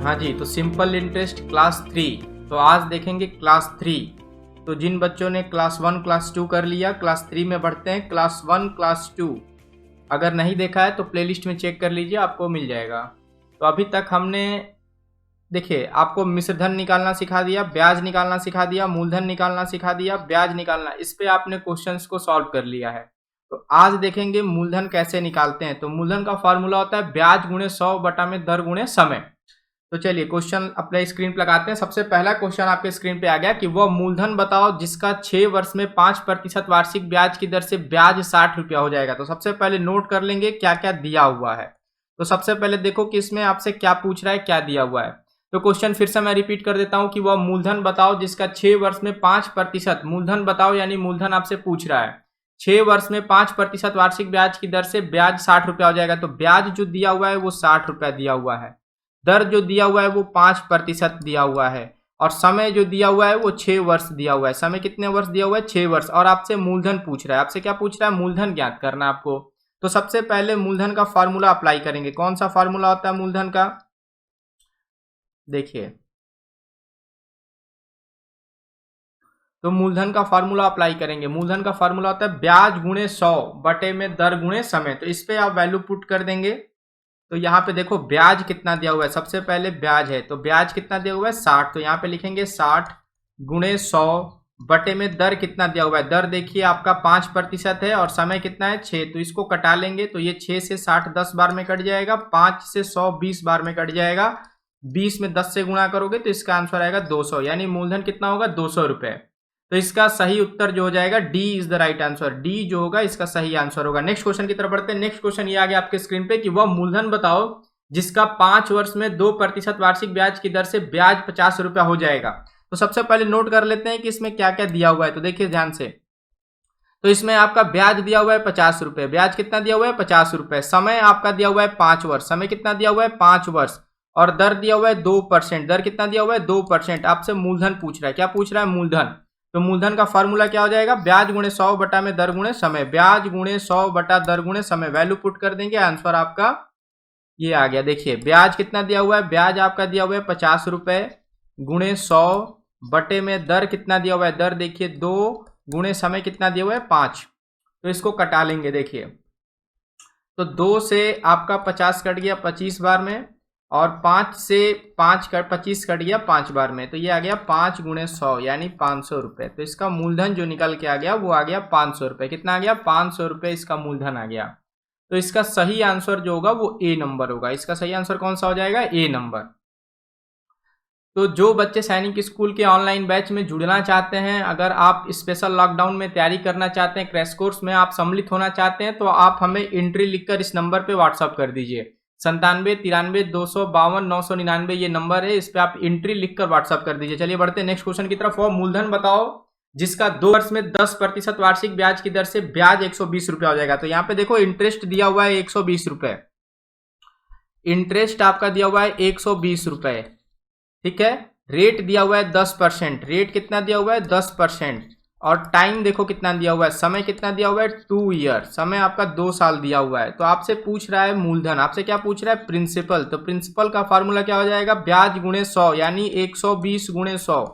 हाँ जी, तो simple interest class 3। तो आज देखेंगे क्लास 3। तो जिन बच्चों ने क्लास 1 क्लास 2 कर लिया, क्लास 3 में बढ़ते हैं क्लास 1 क्लास 2। अगर नहीं देखा है तो प्लेलिस्ट में चेक कर लीजिए, आपको मिल जाएगा। तो अभी तक हमने देखिए आपको मिश्र धन निकालना सिखा दिया, ब्याज निकालना सिखा दिया, मूलधन निकालना सिखा दिया, ब्याज निकालना, इस पे आपने क्वेश्चंस को सॉल्व कर लिया है। तो आज देखेंगे मूलधन कैसे निकालते हैं। तो मूलधन का फॉर्मूला होता है ब्याज गुणे 100 बटा में दर गुणे समय। तो चलिए क्वेश्चन अपने स्क्रीन पर लगाते हैं। सबसे पहला क्वेश्चन आपके स्क्रीन पे आ गया कि वह मूलधन बताओ जिसका 6 वर्ष में 5% वार्षिक ब्याज की दर से ब्याज 60 रुपया हो जाएगा। तो सबसे पहले नोट कर लेंगे क्या क्या दिया हुआ है। तो सबसे पहले देखो कि इसमें आपसे क्या पूछ रहा है, क्या दिया हुआ है। तो क्वेश्चन फिर से मैं रिपीट कर देता हूं कि वह मूलधन बताओ जिसका 6 वर्ष में 5% मूलधन बताओ, यानी मूलधन आपसे पूछ रहा है 6 वर्ष में 5% वार्षिक ब्याज की दर से ब्याज 60 रुपया हो जाएगा। तो ब्याज जो दिया हुआ है वो 60 रुपया दिया हुआ है, दर जो दिया हुआ है वो 5% दिया हुआ है, और समय जो दिया हुआ है वो 6 वर्ष दिया हुआ है। समय कितने वर्ष दिया हुआ है, 6 वर्ष। और आपसे मूलधन पूछ रहा है, आपसे क्या पूछ रहा है, मूलधन ज्ञात करना है आपको। तो सबसे पहले मूलधन का फॉर्मूला अप्लाई करेंगे। कौन सा फॉर्मूला होता है मूलधन का, देखिए। तो मूलधन का फॉर्मूला अप्लाई करेंगे। मूलधन का फॉर्मूला होता है ब्याज गुणे 100 बटे में दर गुणे समय। तो इस पे आप वैल्यू पुट कर देंगे। तो यहाँ पे देखो ब्याज कितना दिया हुआ है, सबसे पहले ब्याज है, तो ब्याज कितना दिया हुआ है 60। तो यहाँ पे लिखेंगे 60 गुणे 100 बटे में दर कितना दिया हुआ है, दर देखिए आपका 5% है, और समय कितना है 6। तो इसको कटा लेंगे, तो ये 6 से 60 10 बार में कट जाएगा, 5 से 100 20 बार में कट जाएगा, 20 में 10 से गुणा करोगे तो इसका आंसर आएगा 200, यानी मूलधन कितना होगा 200 रुपए। तो इसका सही उत्तर जो हो जाएगा D is the right answer. D जो होगा इसका सही आंसर होगा। नेक्स्ट क्वेश्चन की तरफ बढ़ते हैं। नेक्स्ट क्वेश्चन ये आ गया आपके स्क्रीन पे कि वह मूलधन बताओ जिसका 5 वर्ष में 2% वार्षिक ब्याज की दर से ब्याज 50 रुपया हो जाएगा। तो सबसे पहले नोट कर लेते हैं कि इसमें क्या क्या दिया हुआ है। तो देखिए ध्यान से, तो इसमें आपका ब्याज दिया हुआ है 50 रुपए। ब्याज कितना दिया हुआ है 50 रुपए। समय आपका दिया हुआ है 5 वर्ष। समय कितना दिया हुआ है 5 वर्ष। और दर दिया हुआ है 2%। दर कितना दिया हुआ है 2%। आपसे मूलधन पूछ रहा है, क्या पूछ रहा है, मूलधन। तो मूलधन का फॉर्मूला क्या हो जाएगा, ब्याज गुणे 100 बटा में दर गुणे समय। ब्याज गुणे 100 बटा दर गुणे समय, वैल्यू पुट कर देंगे, आंसर आपका ये आ गया। देखिए ब्याज कितना दिया हुआ है, ब्याज आपका दिया हुआ है 50 रुपए गुणे 100 बटे में दर कितना दिया हुआ है, दर देखिए 2 गुणे समय कितना दिया हुआ है 5। तो इसको कटा लेंगे। देखिए तो 2 से आपका 50 कट गया 25 बार में, और 5 से 5 कट 25 कट गया 5 बार में। तो ये आ गया 5 गुणे 100 यानी 500 रुपए। तो इसका मूलधन जो निकल के आ गया वो आ गया 500 रुपए। कितना आ गया 500 रुपए इसका मूलधन आ गया। तो इसका सही आंसर जो होगा वो ए नंबर होगा। इसका सही आंसर कौन सा हो जाएगा, ए नंबर। तो जो बच्चे सैनिक स्कूल के ऑनलाइन बैच में जुड़ना चाहते हैं, अगर आप स्पेशल लॉकडाउन में तैयारी करना चाहते हैं, क्रैश कोर्स में आप सम्मिलित होना चाहते हैं, तो आप हमें एंट्री लिखकर इस नंबर पे व्हाट्सअप कर दीजिए। 97 93 252 999 ये नंबर है, इस पे आप एंट्री लिखकर व्हाट्सअप कर दीजिए। चलिए बढ़ते हैं नेक्स्ट क्वेश्चन की तरफ। वो मूलधन बताओ जिसका 2 वर्ष में 10% वार्षिक ब्याज की दर से ब्याज 120 रुपया हो जाएगा। तो यहाँ पे देखो इंटरेस्ट दिया हुआ है 120 रुपए। इंटरेस्ट आपका दिया हुआ है 120 रुपए, ठीक है। रेट दिया हुआ है 10%। रेट कितना दिया हुआ है 10%। और टाइम देखो कितना दिया हुआ है, समय कितना दिया हुआ है 2 ईयर। समय आपका 2 साल दिया हुआ है। तो आपसे पूछ रहा है मूलधन, आपसे क्या पूछ रहा है, प्रिंसिपल। तो प्रिंसिपल का फॉर्मूला क्या हो जाएगा, ब्याज गुणे 100 यानी 120 गुणे 100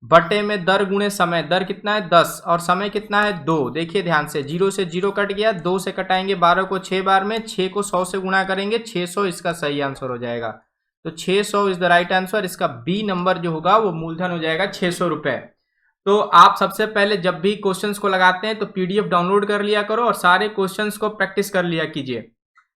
बटे में दर गुणे समय। दर कितना है 10 और समय कितना है 2। देखिए ध्यान से, 0 से 0 कट गया, 2 से कटाएंगे 12 को 6 बार में, 6 को 100 से गुणा करेंगे 600, इसका सही आंसर हो जाएगा। तो 600 इज द राइट आंसर। इसका बी नंबर जो होगा वो मूलधन हो जाएगा 600 रुपए। तो आप सबसे पहले जब भी क्वेश्चंस को लगाते हैं तो पीडीएफ डाउनलोड कर लिया करो और सारे क्वेश्चंस को प्रैक्टिस कर लिया कीजिए।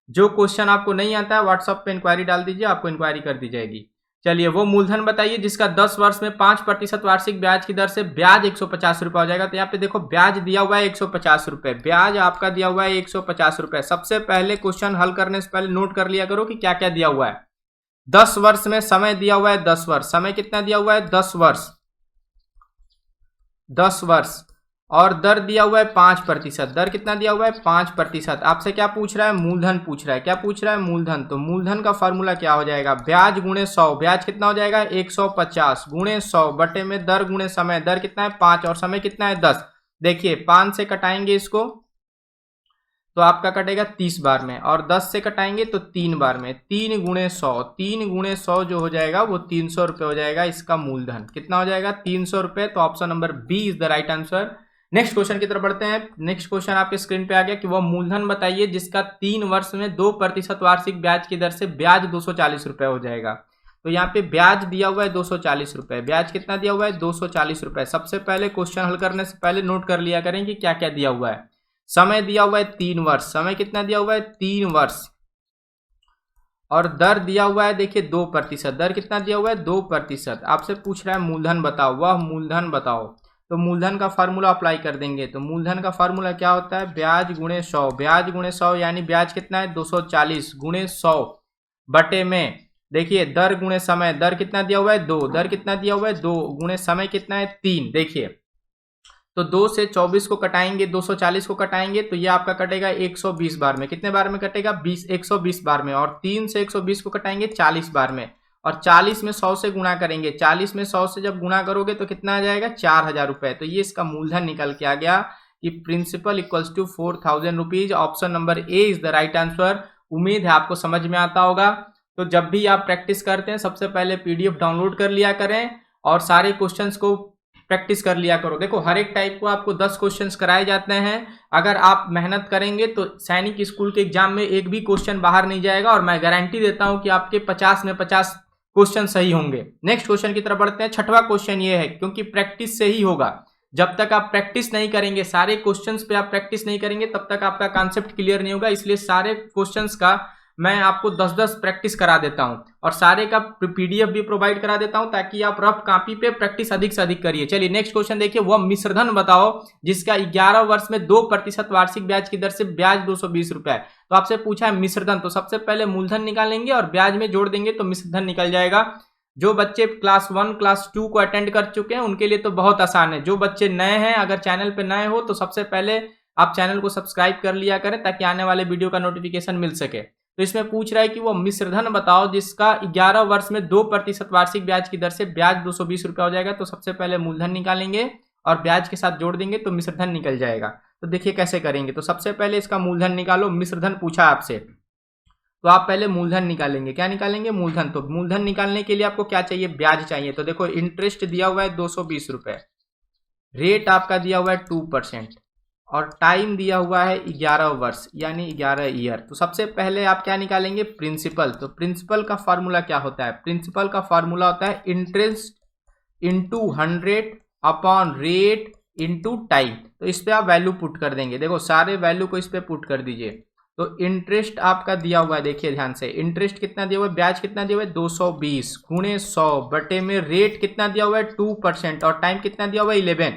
जो क्वेश्चन आपको नहीं आता है व्हाट्सएप पे इंक्वायरी डाल दीजिए, आपको इंक्वायरी कर दी जाएगी। चलिए वो मूलधन बताइए जिसका 10 वर्ष में 5% वार्षिक ब्याज की दर से ब्याज 150 रुपए हो जाएगा। तो यहाँ पे देखो ब्याज दिया हुआ है 150 रुपए, ब्याज आपका दिया हुआ है 150 रुपए। सबसे पहले क्वेश्चन हल करने से पहले नोट कर लिया करो कि क्या क्या दिया हुआ है। 10 वर्ष में समय दिया हुआ है 10 वर्ष। समय कितना दिया हुआ है 10 वर्ष, 10 वर्ष। और दर दिया हुआ है 5%। दर कितना दिया हुआ है 5%। आपसे क्या पूछ रहा है, मूलधन पूछ रहा है। क्या पूछ रहा है, मूलधन। तो मूलधन का फॉर्मूला क्या हो जाएगा, ब्याज गुणे 100। ब्याज कितना हो जाएगा 150 गुणे 100 बटे में दर गुणे समय। दर कितना है 5 और समय कितना है 10। देखिए 5 से कटाएंगे इसको, तो आपका कटेगा 30 बार में, और 10 से कटाएंगे तो 3 बार में। 3 गुणे 100, 3 गुणे 100 जो हो जाएगा वो 300 रुपये हो जाएगा। इसका मूलधन कितना हो जाएगा? 300 रुपये। तो option number B is the right answer. Next question की तरफ बढ़ते हैं। नेक्स्ट क्वेश्चन आपके स्क्रीन पे आ गया कि वह मूलधन बताइए जिसका 3 वर्ष में 2% वार्षिक ब्याज की दर से ब्याज 240 रुपये हो जाएगा। तो यहाँ पे ब्याज दिया हुआ है 240 रुपये। ब्याज कितना दिया हुआ है? 240 रुपये। सबसे पहले क्वेश्चन हल करने से पहले नोट कर लिया करें कि क्या क्या दिया हुआ है। समय दिया हुआ है 3 वर्ष। समय कितना दिया हुआ है? 3 वर्ष। और दर दिया हुआ है देखिए 2%। दर कितना दिया हुआ है? 2%। आपसे पूछ रहा है मूलधन बताओ, वह मूलधन बताओ। तो मूलधन का फार्मूला अप्लाई कर देंगे। तो मूलधन का फार्मूला क्या होता है? ब्याज गुणे 100। ब्याज गुणे 100 यानी ब्याज कितना है? 240 गुणे 100 बटे में देखिए दर गुणे समय। दर कितना दिया हुआ है? 2। दर कितना दिया हुआ है? 2 गुणे समय कितना है? 3। देखिए तो 2 से 24 को कटाएंगे, 240 को कटाएंगे तो ये आपका कटेगा 120 बार में। कितने बार में कटेगा? 120 बार में। और 3 से 120 को कटाएंगे 40 बार में। और 40 में 100 से गुणा करेंगे। 40 में 100 से जब गुणा करोगे तो कितना आ जाएगा? 4000 रुपये। तो ये इसका मूलधन निकल के आ गया कि principal equals to 4000 rupees. Option number A is the right answer. उम्मीद है आपको समझ में आता होगा। तो जब भी आप प्रैक्टिस करते हैं सबसे पहले PDF डाउनलोड कर लिया करें और सारे क्वेश्चंस को प्रैक्टिस कर लिया करो। देखो हर एक टाइप को आपको 10 क्वेश्चंस कराए जाते हैं। अगर आप मेहनत करेंगे तो सैनिक स्कूल के एग्जाम में एक भी क्वेश्चन बाहर नहीं जाएगा, और मैं गारंटी देता हूं कि आपके 50 में 50 क्वेश्चन सही होंगे। नेक्स्ट क्वेश्चन की तरफ बढ़ते हैं। छठवां क्वेश्चन ये है, क्योंकि प्रैक्टिस से ही होगा। जब तक आप प्रैक्टिस नहीं करेंगे, सारे क्वेश्चंस पे आप प्रैक्टिस नहीं करेंगे, तब तक आपका कॉन्सेप्ट क्लियर नहीं होगा। इसलिए सारे क्वेश्चंस का मैं आपको 10-10 प्रैक्टिस करा देता हूं, और सारे का PDF भी प्रोवाइड करा देता हूं ताकि आप रफ कॉपी पे प्रैक्टिस अधिक से अधिक करिए। चलिए नेक्स्ट क्वेश्चन देखिए। वह मिश्रधन बताओ जिसका 11 वर्ष में 2% वार्षिक ब्याज की दर से ब्याज 220 रुपए। तो आपसे पूछा है मिश्रधन, तो सबसे पहले मूलधन निकालेंगे और ब्याज में जोड़ देंगे तो मिश्रधन निकल जाएगा। जो बच्चे क्लास 1 क्लास 2 को अटेंड कर चुके हैं उनके लिए तो बहुत आसान है। जो बच्चे नए हैं, अगर चैनल पे नए हो तो सबसे पहले आप चैनल को सब्सक्राइब कर लिया करें ताकि आने वाले वीडियो का नोटिफिकेशन मिल सके। तो इसमें पूछ रहा है कि वो मिश्रधन बताओ जिसका 11 वर्ष में 2% वार्षिक ब्याज की दर से ब्याज 220 रुपये हो जाएगा। तो सबसे पहले मूलधन निकालेंगे और ब्याज के साथ जोड़ देंगे तो मिश्रधन निकल जाएगा। तो देखिए कैसे करेंगे। तो सबसे पहले इसका मूलधन निकालो। मिश्रधन पूछा आपसे तो आप पहले मूलधन निकालेंगे। क्या निकालेंगे? मूलधन। तो मूलधन निकालने के लिए आपको क्या चाहिए? ब्याज चाहिए। तो देखो इंटरेस्ट दिया हुआ है 220 रुपये, रेट आपका दिया हुआ है 2%, और टाइम दिया हुआ है 11 वर्ष यानी 11 ईयर। तो सबसे पहले आप क्या निकालेंगे? प्रिंसिपल। तो प्रिंसिपल का फार्मूला क्या होता है? प्रिंसिपल का फार्मूला होता है interest into 100 upon rate into time. तो इस पे आप वैल्यू पुट कर देंगे। देखो सारे वैल्यू को इस पे पुट कर दीजिए। तो इंटरेस्ट आपका दिया हुआ है, देखिए ध्यान से, इंटरेस्ट कितना दिया हुआ है? ब्याज कितना दिया हुआ है? 220 गुणे 100 बटे में रेट कितना दिया हुआ है? 2%, और टाइम कितना दिया हुआ है? 11।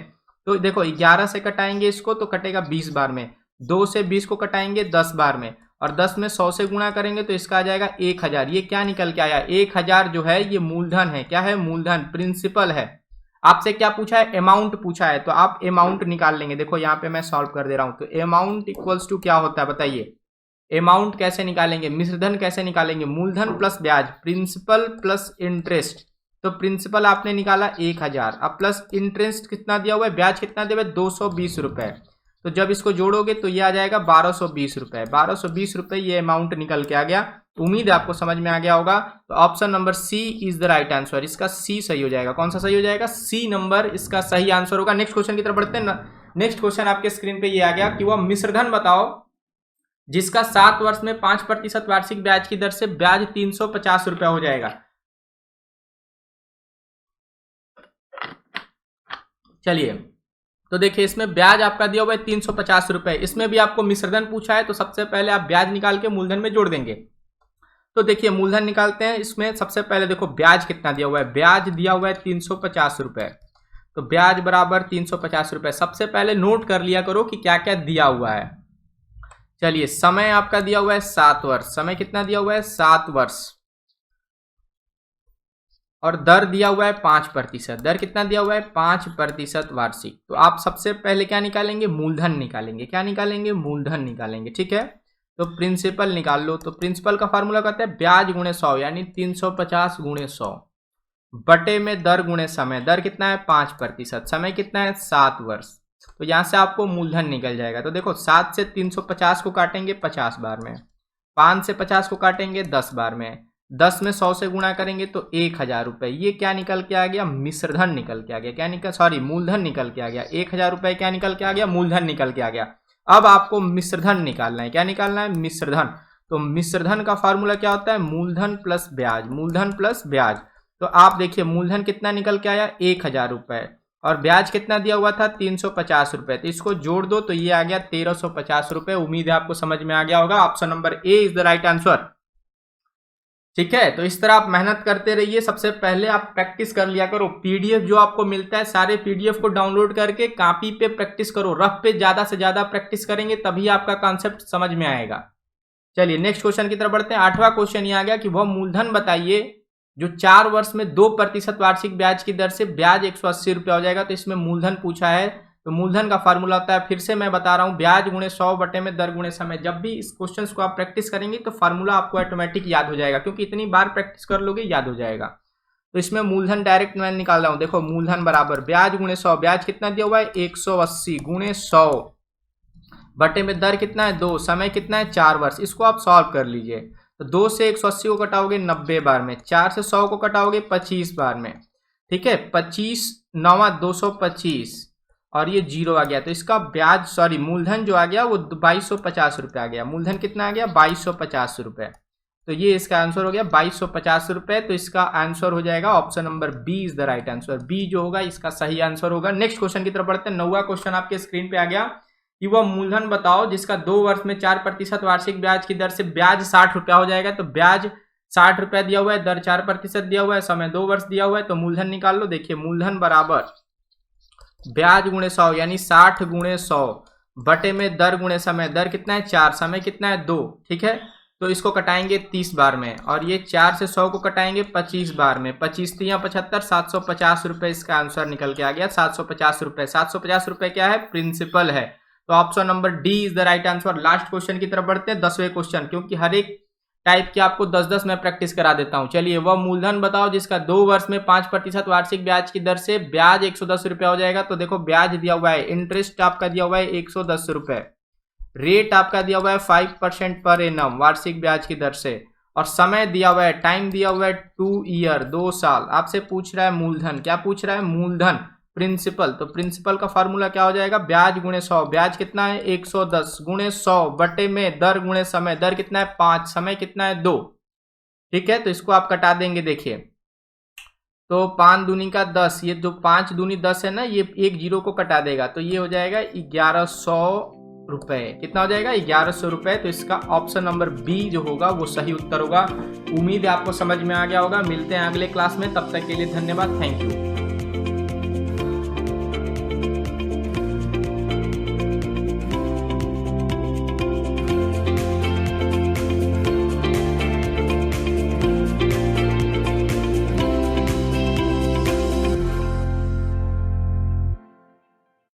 तो देखो 11 से कटाएंगे इसको तो कटेगा 20 बार में। 2 से 20 को कटाएंगे 10 बार में, और 10 में 100 से गुणा करेंगे तो इसका आ जाएगा 1000। ये क्या निकल के आया? 1000 जो है ये मूलधन है। क्या है? मूलधन, प्रिंसिपल है। आपसे क्या पूछा है? अमाउंट पूछा है, तो आप अमाउंट निकाल लेंगे। देखो यहाँ पे मैं सॉल्व कर दे रहा हूं। तो अमाउंट इक्वल्स टू क्या होता है बताइए? अमाउंट कैसे निकालेंगे? मिश्रधन कैसे निकालेंगे? मूलधन प्लस ब्याज, प्रिंसिपल प्लस इंटरेस्ट। तो प्रिंसिपल आपने निकाला 1000, अब प्लस इंटरेस्ट कितना दिया हुआ है? ब्याज कितना दिया हुआ है? 220 रुपए। तो जब इसको जोड़ोगे तो ये आ जाएगा 1220 रुपए। 1220 रुपए ये अमाउंट निकल के आ गया। उम्मीद है आपको समझ में आ गया होगा। तो option number C is the right answer. इसका सी सही हो जाएगा। कौन सा सही हो जाएगा? सी नंबर इसका सही आंसर होगा। नेक्स्ट क्वेश्चन की तरफ बढ़ते हैं। नेक्स्ट क्वेश्चन आपके स्क्रीन पे ये आ गया कि वह मिश्रधन बताओ जिसका 7 वर्ष में 5% वार्षिक ब्याज की दर से ब्याज 350 रुपया हो जाएगा। चलिए तो देखिए इसमें ब्याज आपका दिया हुआ है 350 रुपए। इसमें भी आपको मिश्रधन पूछा है, तो सबसे पहले आप ब्याज निकाल के मूलधन में जोड़ देंगे। तो देखिए मूलधन निकालते हैं। इसमें सबसे पहले देखो ब्याज कितना दिया हुआ है? ब्याज दिया हुआ है 350 रुपए। तो ब्याज बराबर 350 रुपए। सबसे पहले नोट कर लिया करो कि क्या क्या दिया हुआ है। चलिए समय आपका दिया हुआ है 7 वर्ष। समय कितना दिया हुआ है? 7 वर्ष। और दर दिया हुआ है 5%। दर कितना दिया हुआ है? 5% वार्षिक। तो आप सबसे पहले क्या निकालेंगे? मूलधन निकालेंगे। क्या निकालेंगे? मूलधन निकालेंगे। ठीक है, तो प्रिंसिपल निकाल लो। तो प्रिंसिपल का फार्मूला कहता है ब्याज गुणे 100 यानी 350 गुणे 100 बटे में दर गुणे समय। दर कितना है? 5%। समय कितना है? 7 वर्ष। तो यहाँ से आपको मूलधन निकल जाएगा। तो देखो 7 से 350 को काटेंगे 50 बार में, 5 से 50 को काटेंगे 10 बार में, 10 में 100 से गुणा करेंगे तो 1000 रुपये। ये क्या निकल के आ गया? मिश्रधन निकल के आ गया। क्या निकल, सॉरी मूलधन निकल के आ गया। 1000 रुपये क्या निकल के आ गया? मूलधन निकल के आ गया। अब आपको मिश्रधन निकालना है। क्या निकालना है? मिश्रधन। तो मिश्रधन का फार्मूला क्या होता है? मूलधन प्लस ब्याज, मूलधन प्लस ब्याज। तो आप देखिए मूलधन कितना निकल के आया? 1000 रुपये, और ब्याज कितना दिया हुआ था? 350 रुपये। तो इसको जोड़ दो तो ये आ गया 1350 रुपये। उम्मीद है आपको समझ में आ गया होगा। Option number A is the right answer. ठीक है, तो इस तरह आप मेहनत करते रहिए। सबसे पहले आप प्रैक्टिस कर लिया करो। पीडीएफ जो आपको मिलता है, सारे पीडीएफ को डाउनलोड करके कॉपी पे प्रैक्टिस करो। रफ पे ज्यादा से ज्यादा प्रैक्टिस करेंगे तभी आपका कॉन्सेप्ट समझ में आएगा। चलिए नेक्स्ट क्वेश्चन की तरफ बढ़ते हैं। 8वां क्वेश्चन ये आ गया कि वह मूलधन बताइए जो 4 वर्ष में 2% वार्षिक ब्याज की दर से ब्याज 180 रुपया हो जाएगा। तो इसमें मूलधन पूछा है, तो मूलधन का फार्मूला होता है, फिर से मैं बता रहा हूं, ब्याज गुणे 100 बटे में दर गुणे समय। जब भी इस क्वेश्चन को आप प्रैक्टिस करेंगे तो फार्मूला आपको ऑटोमेटिक याद हो जाएगा, क्योंकि इतनी बार प्रैक्टिस कर लोगे याद हो जाएगा। तो इसमें मूलधन डायरेक्ट मैं निकाल रहा हूं। देखो मूलधन बराबर ब्याज गुणे 100, ब्याज कितना दिया हुआ है? 180 गुणे 100 बटे में दर कितना है? 2, समय कितना है? 4 वर्ष। इसको आप सॉल्व कर लीजिए। तो 2 से 180 को कटाओगे 90 बार में, 4 से 100 को कटाओगे 25 बार में। ठीक है, 25 9 225 और ये 0 आ गया। तो इसका ब्याज, सॉरी मूलधन जो आ गया वो 2250 रुपये आ गया। मूलधन कितना आ गया? 2250 रुपये। तो ये इसका आंसर हो गया 2250 रुपये। तो इसका आंसर हो जाएगा option number B is the right answer. B जो होगा इसका सही आंसर होगा। नेक्स्ट क्वेश्चन की तरफ बढ़ते हैं। 9वां क्वेश्चन आपके स्क्रीन पे आ गया कि वह मूलधन बताओ जिसका 2 वर्ष में 4% वार्षिक ब्याज की दर से ब्याज 60 रुपया हो जाएगा। तो ब्याज 60 रुपया दिया हुआ है, दर 4% दिया हुआ है, समय 2 वर्ष दिया हुआ है। तो मूलधन निकाल लो। देखिए मूलधन बराबर ब्याज गुणे 100 यानी 60 गुणे 100 बटे में दर गुणे समय। दर कितना है? 4, समय कितना है? 2। ठीक है, तो इसको कटाएंगे 30 बार में, और ये 4 से 100 को कटाएंगे 25 बार में। 25 3 75, 750 रुपये इसका आंसर निकल के आ गया। 750 रुपये। 750 रुपये क्या है? प्रिंसिपल है। तो option number D is the right answer. Last question की तरफ बढ़ते हैं, 10वें क्वेश्चन, क्योंकि हर एक टाइप की आपको 10-10 मैं प्रैक्टिस करा देता हूं। चलिए, वह मूलधन बताओ जिसका 2 वर्ष में 5% वार्षिक ब्याज की दर से ब्याज 110 रुपया हो जाएगा। तो देखो ब्याज दिया हुआ है, इंटरेस्ट आपका दिया हुआ है 110 रुपये, रेट आपका दिया हुआ है 5% पर एनम वार्षिक ब्याज की दर से, और समय दिया हुआ है, टाइम दिया हुआ है 2 ईयर, 2 साल। आपसे पूछ रहा है मूलधन। क्या पूछ रहा है? मूलधन, प्रिंसिपल। तो प्रिंसिपल का फार्मूला क्या हो जाएगा? ब्याज गुणे 100। ब्याज कितना है? 110 गुणे 100 बटे में दर गुणे समय। दर कितना है? 5, समय कितना है? 2। ठीक है, तो इसको आप कटा देंगे। देखिए तो 5 दूनी का 10, ये जो 5 दूनी 10 है ना, ये एक 0 को कटा देगा। तो ये हो जाएगा 1100 रुपए। कितना हो जाएगा? 1100 रुपए। तो इसका ऑप्शन नंबर बी जो होगा वो सही उत्तर होगा। उम्मीद है आपको समझ में आ गया होगा। मिलते हैं अगले क्लास में, तब तक के लिए धन्यवाद। Thank you.